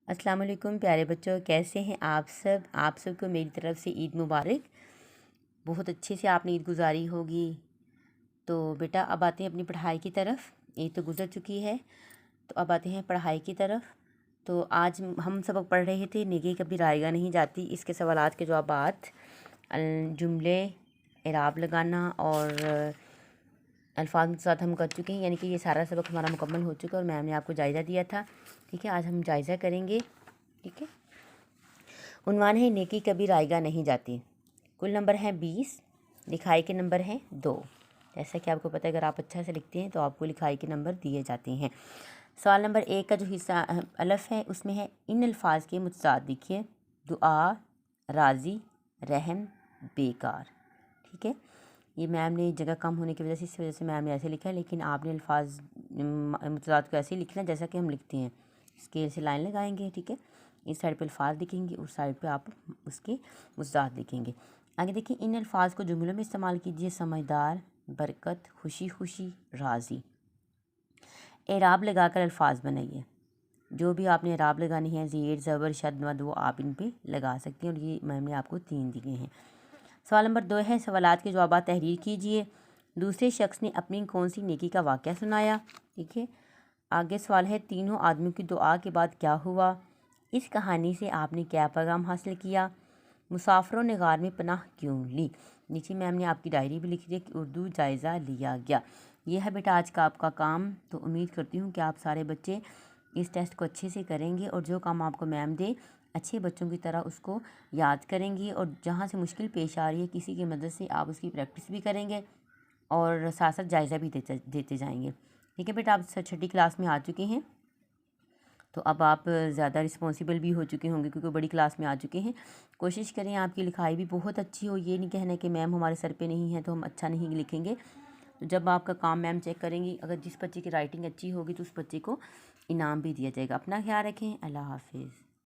अस्सलाम वालेकुम प्यारे बच्चों, कैसे हैं आप सब। आप सबको मेरी तरफ़ से ईद मुबारक। बहुत अच्छे से आपने ईद गुजारी होगी। तो बेटा अब आते हैं अपनी पढ़ाई की तरफ। ईद तो गुज़र चुकी है, तो अब आते हैं पढ़ाई की तरफ। तो आज हम सबक पढ़ रहे थे नेकी कभी रायगा नहीं जाती। इसके सवालात के जवाबात, जुमले, इराब लगाना और अल्फाज के साथ हम कर चुके हैं, यानी कि ये सारा सबक हमारा मुकम्मल हो चुका है और मैम ने आपको जायज़ा दिया था। ठीक है, आज हम जायज़ा करेंगे। ठीक है, उन्वान है नेकी कभी रायगा नहीं जाती। कुल नंबर है 20, लिखाई के नंबर हैं 2। जैसा कि आपको पता है, अगर आप अच्छा से लिखते हैं तो आपको लिखाई के नंबर दिए जाते हैं। सवाल नंबर 1 का जो हिस्सा अलफ है उसमें है इन अल्फाज के मुतसाद लिखिए। दुआ, राज़ी, रहम, बेकार। ठीक है, ये मैम ने जगह कम होने की वजह से, इस वजह से मैम ने ऐसे लिखा है, लेकिन आपने अल्फाज मुतसाद को ऐसे ही लिखना जैसा कि हम लिखते हैं। स्केल से लाइन लगाएंगे। ठीक है, इस साइड पे अल्फाज लिखेंगे, उस साइड पे आप उसके मुतसाद लिखेंगे। आगे देखिए, इन अल्फाज को जुमलों में इस्तेमाल कीजिए। समझदार, बरकत, खुशी खुशी, राज़ी। एराब लगाकर अल्फाज बनाइए। जो भी आपने एराब लगानी है, ज़ेर, ज़बर, शद, मद, वो आप इन पे लगा सकते हैं और ये मैम ने आपको 3 दिए हैं। सवाल नंबर 2 है सवालात के जवाब तहरीर कीजिए। दूसरे शख्स ने अपनी कौन सी नेकी का वाक़या सुनाया। ठीक है, आगे सवाल है तीनों आदमियों की दुआ के बाद क्या हुआ। इस कहानी से आपने क्या पैगाम हासिल किया। मुसाफिरों ने गार में पनाह क्यों ली। नीचे मैम ने आपकी डायरी भी लिखी है कि उर्दू जायज़ा लिया गया। यह है बेटा आज का आपका काम। तो उम्मीद करती हूँ कि आप सारे बच्चे इस टेस्ट को अच्छे से करेंगे और जो काम आपको मैम दे अच्छे बच्चों की तरह उसको याद करेंगे और जहाँ से मुश्किल पेश आ रही है किसी की मदद से आप उसकी प्रैक्टिस भी करेंगे और साथ साथ जायज़ा भी देते जाएंगे। ठीक है बेटा, आप 6ठी क्लास में आ चुके हैं, तो अब आप ज़्यादा रिस्पॉन्सिबल भी हो चुके होंगे क्योंकि बड़ी क्लास में आ चुके हैं। कोशिश करें आपकी लिखाई भी बहुत अच्छी हो। ये नहीं कहना कि मैम हमारे सर पे नहीं है तो हम अच्छा नहीं लिखेंगे। तो जब आपका काम मैम चेक करेंगी, अगर जिस बच्चे की राइटिंग अच्छी होगी तो उस बच्चे को इनाम भी दिया जाएगा। अपना ख्याल रखें। अल्लाह हाफिज़।